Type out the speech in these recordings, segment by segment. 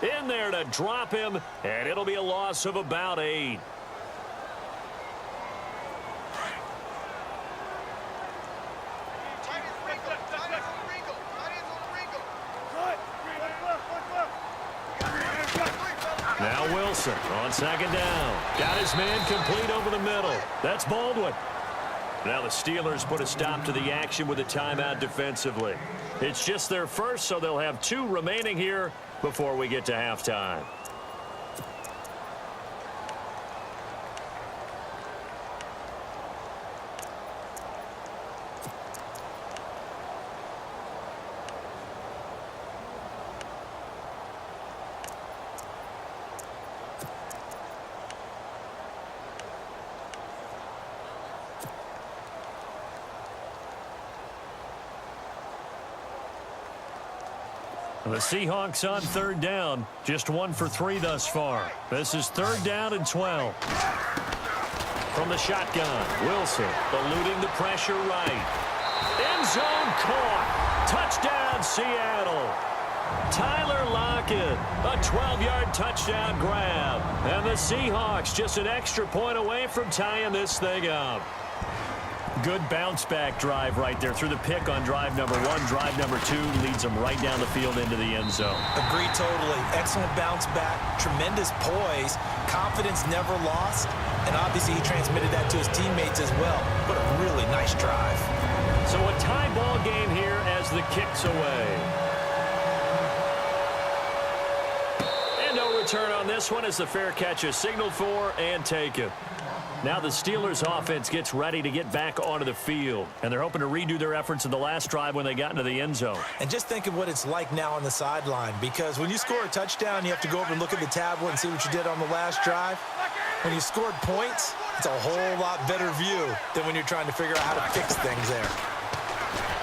In there to drop him, and it'll be a loss of about 8. Now Wilson on second down. Got his man complete over the middle. That's Baldwin. Now the Steelers put a stop to the action with a timeout defensively. It's just their first, so they'll have 2 remaining here before we get to halftime. The Seahawks on third down, just 1 for 3 thus far. This is third down and 12. From the shotgun, Wilson eluding the pressure right. End zone caught. Touchdown, Seattle. Tyler Lockett, a 12-yard touchdown grab. And the Seahawks just an extra point away from tying this thing up. Good bounce-back drive right there through the pick on drive number 1. Drive number 2 leads them right down the field into the end zone. Agreed totally. Excellent bounce-back, tremendous poise, confidence never lost, and obviously he transmitted that to his teammates as well. What a really nice drive. So a tie ball game here as the kick's away. And no return on this one as the fair catch is signaled for and taken. Now the Steelers offense gets ready to get back onto the field. And they're hoping to redo their efforts in the last drive when they got into the end zone. And just think of what it's like now on the sideline. Because when you score a touchdown, you have to go over and look at the tablet and see what you did on the last drive. When you scored points, it's a whole lot better view than when you're trying to figure out how to fix things there.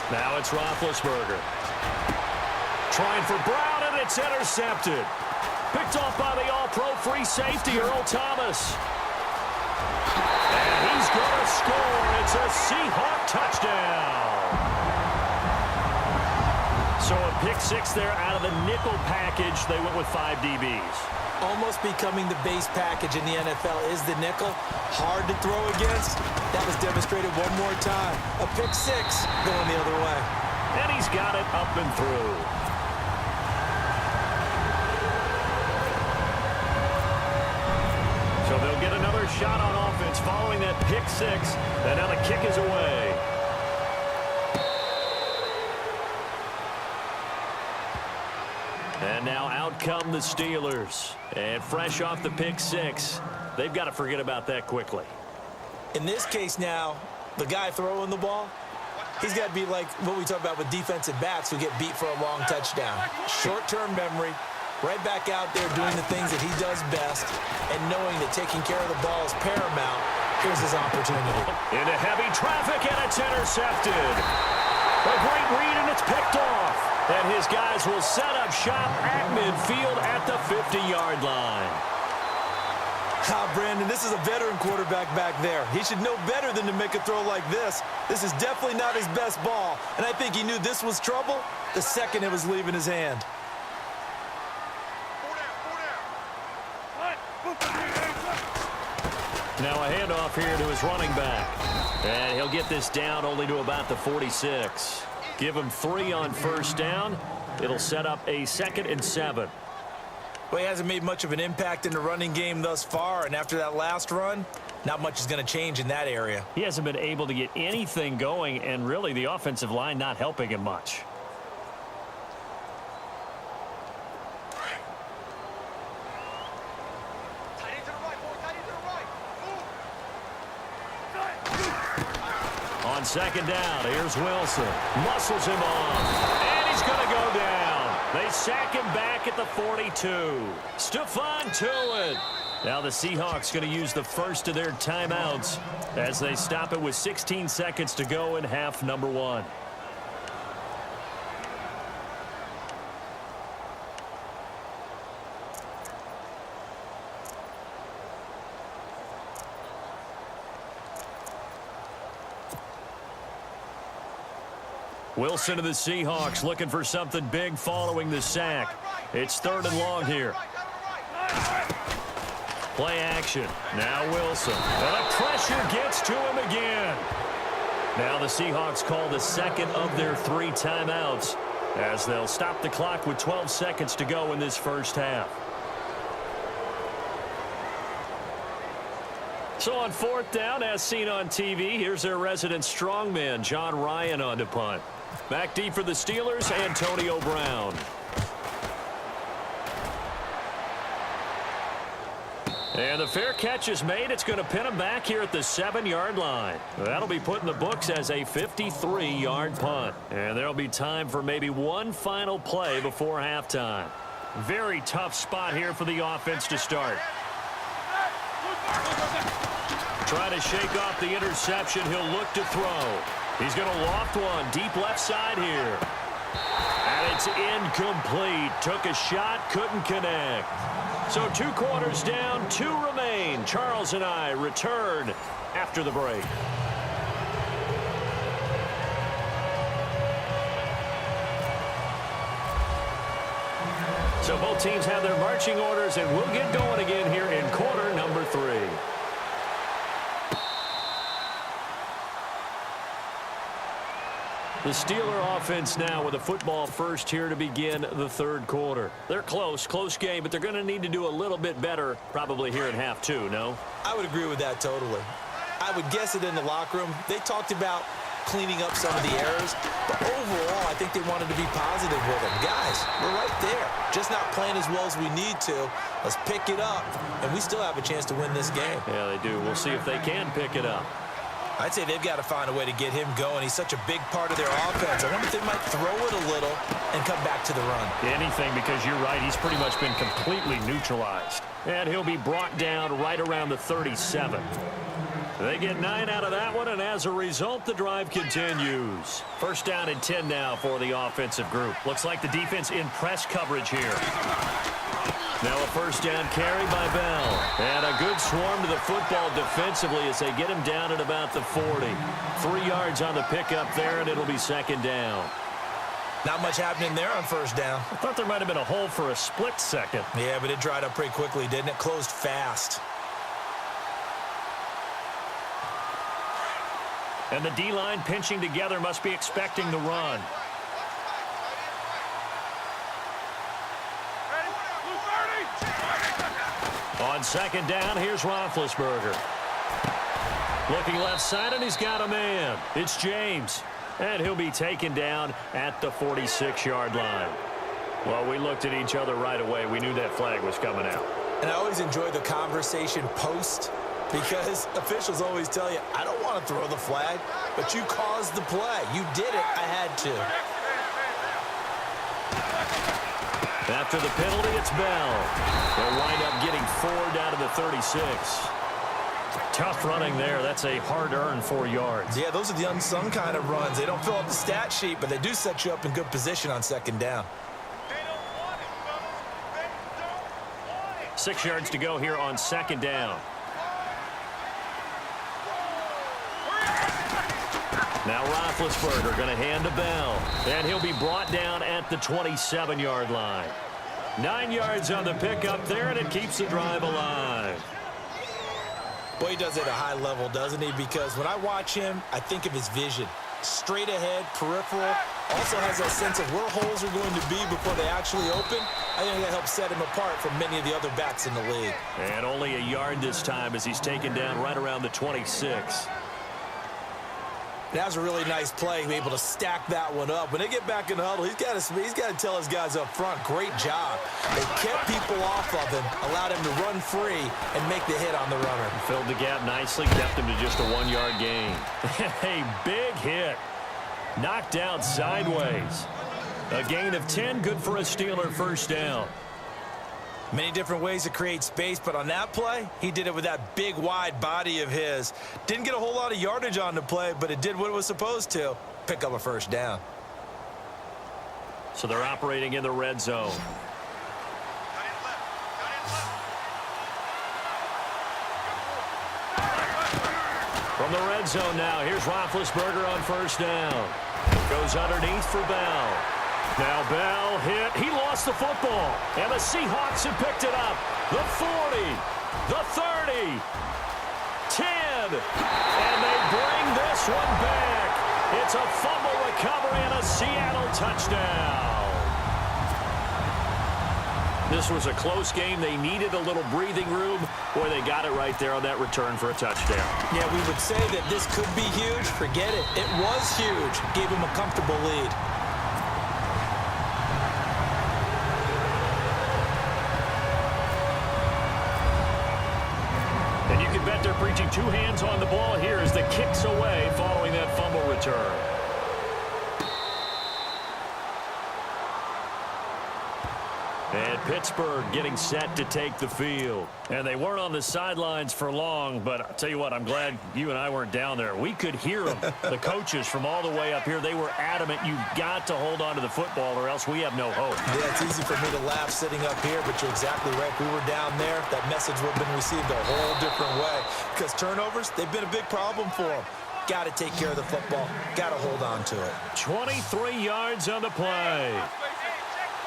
Now it's Roethlisberger. Trying for Brown, and it's intercepted. Picked off by the all-pro free safety, Earl Thomas. And he's going to score. It's a Seahawk touchdown. So a pick 6 there out of the nickel package. They went with 5 DBs. Almost becoming the base package in the NFL is the nickel. Hard to throw against. That was demonstrated one more time. A pick 6 going the other way. And he's got it up and through. So they'll get another shot on offense following that pick 6. And now the kick is away. And now out come the Steelers. And fresh off the pick 6, they've got to forget about that quickly. In this case now, the guy throwing the ball, he's got to be like what we talk about with defensive backs who get beat for a long touchdown. Short-term memory, right back out there doing the things that he does best, and knowing that taking care of the ball is paramount. Here's his opportunity. Into heavy traffic, and it's intercepted. A great read, and it's picked off. And his guys will set up shop at midfield at the 50-yard line. Brandon, this is a veteran quarterback back there. He should know better than to make a throw like this. This is definitely not his best ball, and I think he knew this was trouble the second it was leaving his hand. Now a handoff here to his running back. And he'll get this down only to about the 46. Give him 3 on first down. It'll set up a 2nd and 7. Well, he hasn't made much of an impact in the running game thus far, and after that last run, not much is going to change in that area. He hasn't been able to get anything going, and really the offensive line not helping him much. On second down, here's Wilson. Muscles him off. And he's going to go down. They sack him back at the 42. Stephon Tuitt. Now the Seahawks going to use the first of their timeouts as they stop it with 16 seconds to go in half number 1. Wilson of the Seahawks looking for something big following the sack. It's 3rd and long here. Play action. Now Wilson. And the pressure gets to him again. Now the Seahawks call the second of their 3 timeouts as they'll stop the clock with 12 seconds to go in this first half. So on 4th down, as seen on TV, here's their resident strongman, John Ryan, on to punt. Back deep for the Steelers, Antonio Brown. And the fair catch is made. It's going to pin him back here at the 7-yard line. That'll be put in the books as a 53-yard punt. And there'll be time for maybe one final play before halftime. Very tough spot here for the offense to start. Trying to shake off the interception. He'll look to throw. He's going to loft one deep left side here. And it's incomplete. Took a shot, couldn't connect. So 2 quarters down, 2 remain. Charles and I return after the break. So both teams have their marching orders, and we'll get going again here in quarter number 3. The Steeler offense now with a football first here to begin the 3rd quarter. They're close game, but they're going to need to do a little bit better probably here in half 2, no? I would agree with that totally. I would guess it in the locker room. They talked about cleaning up some of the errors, but overall, I think they wanted to be positive with them. Guys, we're right there. Just not playing as well as we need to. Let's pick it up, and we still have a chance to win this game. Yeah, they do. We'll see if they can pick it up. I'd say they've got to find a way to get him going. He's such a big part of their offense. I wonder if they might throw it a little and come back to the run. Anything, because you're right. He's pretty much been completely neutralized. And he'll be brought down right around the 37. They get 9 out of that one, and as a result, the drive continues. 1st down and 10 now for the offensive group. Looks like the defense in press coverage here. Now a 1st down carry by Bell. And a good swarm to the football defensively as they get him down at about the 40. 3 yards on the pickup there, and it'll be 2nd down. Not much happening there on 1st down. I thought there might have been a hole for a split second. Yeah, but it dried up pretty quickly, didn't it? Closed fast. And the D-line pinching together must be expecting the run. On 2nd down, here's Roethlisberger. Looking left side, and he's got a man. It's James. And he'll be taken down at the 46-yard line. Well, we looked at each other right away. We knew that flag was coming out. And I always enjoy the conversation post, because officials always tell you, I don't want to throw the flag, but you caused the play. You did it. I had to. After the penalty, it's Bell. They'll wind up getting 4 down to the 36. Tough running there. That's a hard-earned 4 yards. Yeah, those are the unsung kind of runs. They don't fill up the stat sheet, but they do set you up in good position on 2nd down. 6 yards to go here on 2nd down. Now Roethlisberger going to hand to Bell. And he'll be brought down at the 27-yard line. 9 yards on the pickup there, and it keeps the drive alive. Boy, he does it at a high level, doesn't he? Because when I watch him, I think of his vision. Straight ahead, peripheral. Also has that sense of where holes are going to be before they actually open. I think that helps set him apart from many of the other backs in the league. And only a yard this time as he's taken down right around the 26. That was a really nice play, to be able to stack that one up. When they get back in the huddle, he's got to tell his guys up front, great job. They kept people off of him, allowed him to run free and make the hit on the runner. Filled the gap nicely, kept him to just a 1-yard gain. A big hit. Knocked out sideways. A gain of 10, good for a Steeler 1st down. Many different ways to create space, but on that play, he did it with that big, wide body of his. Didn't get a whole lot of yardage on the play, but it did what it was supposed to. Pick up a 1st down. So they're operating in the red zone. From the red zone now, here's Roethlisberger on 1st down. Goes underneath for Bell. Now Bell hit. He lost the football. And the Seahawks have picked it up. The 40. The 30. 10. And they bring this one back. It's a fumble recovery and a Seattle touchdown. This was a close game. They needed a little breathing room. Boy, they got it right there on that return for a touchdown. Yeah, we would say that this could be huge. Forget it. It was huge. Gave him a comfortable lead. And you can bet they're preaching two hands on the ball here as the kick's away following that fumble return. And Pittsburgh getting set to take the field. And they weren't on the sidelines for long, but I'll tell you what, I'm glad you and I weren't down there. We could hear them, the coaches from all the way up here. They were adamant, you've got to hold on to the football or else we have no hope. Yeah, it's easy for me to laugh sitting up here, but you're exactly right. If we were down there, that message would have been received a whole different way. Because turnovers, they've been a big problem for them. Got to take care of the football. Got to hold on to it. 23 yards on the play.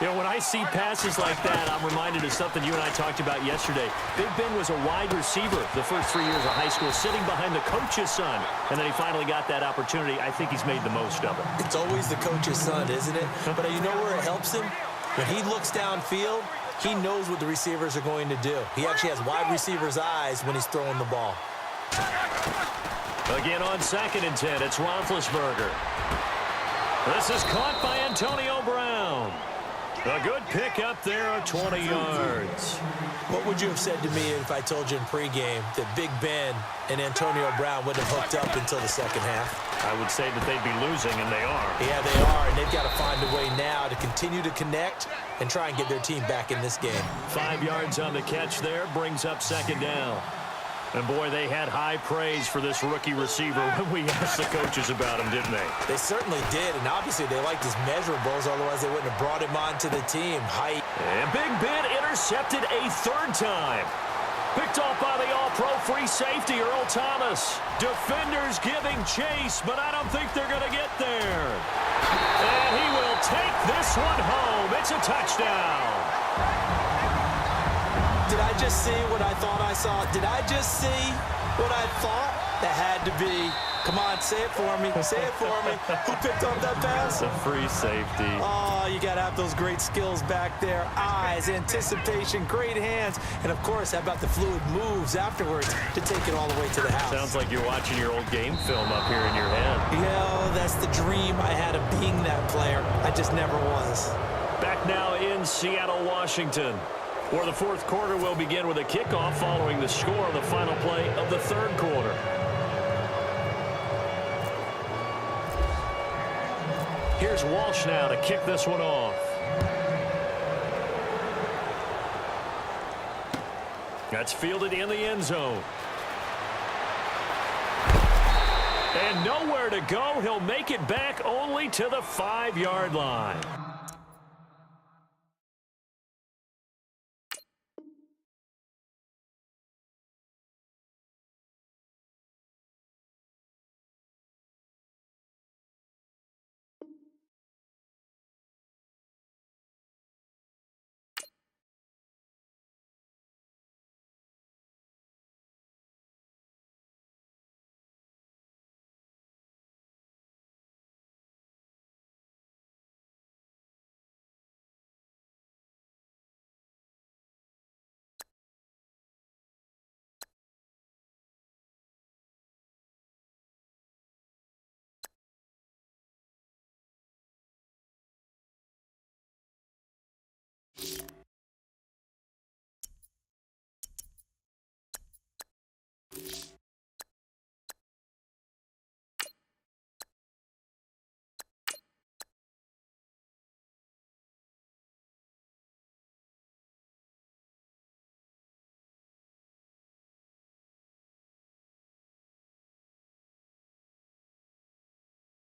You know, when I see passes like that, I'm reminded of something you and I talked about yesterday. Big Ben was a wide receiver the first 3 years of high school, sitting behind the coach's son, and then he finally got that opportunity. I think he's made the most of it. It's always the coach's son, isn't it? But you know where it helps him? When he looks downfield, he knows what the receivers are going to do. He actually has wide receivers' eyes when he's throwing the ball. Again on 2nd and 10, it's Roethlisberger. This is caught by Antonio Brown. A good pick up there at 20 yards. What would you have said to me if I told you in pregame that Big Ben and Antonio Brown wouldn't have hooked up until the second half? I would say that they'd be losing, and they are. Yeah, they are, and they've got to find a way now to continue to connect and try and get their team back in this game. 5 yards on the catch there, brings up 2nd down. And, boy, they had high praise for this rookie receiver when we asked the coaches about him, didn't they? They certainly did, and obviously they liked his measurables, otherwise they wouldn't have brought him onto the team. Height. And Big Ben intercepted a 3rd time. Picked off by the all-pro free safety, Earl Thomas. Defenders giving chase, but I don't think they're going to get there. And he will take this one home. It's a touchdown. Did I just see what I thought I saw? Did I just see what I thought? That had to be. Come on, say it for me. Say it for me. Who picked up that pass? It's a free safety. Oh, you got to have those great skills back there. Eyes, anticipation, great hands. And, of course, how about the fluid moves afterwards to take it all the way to the house? Sounds like you're watching your old game film up here in your head. Yeah, that's the dream I had of being that player. I just never was. Back now in Seattle, Washington, where the 4th quarter will begin with a kickoff following the score of the final play of the 3rd quarter. Here's Walsh now to kick this one off. That's fielded in the end zone. And nowhere to go. He'll make it back only to the 5-yard line.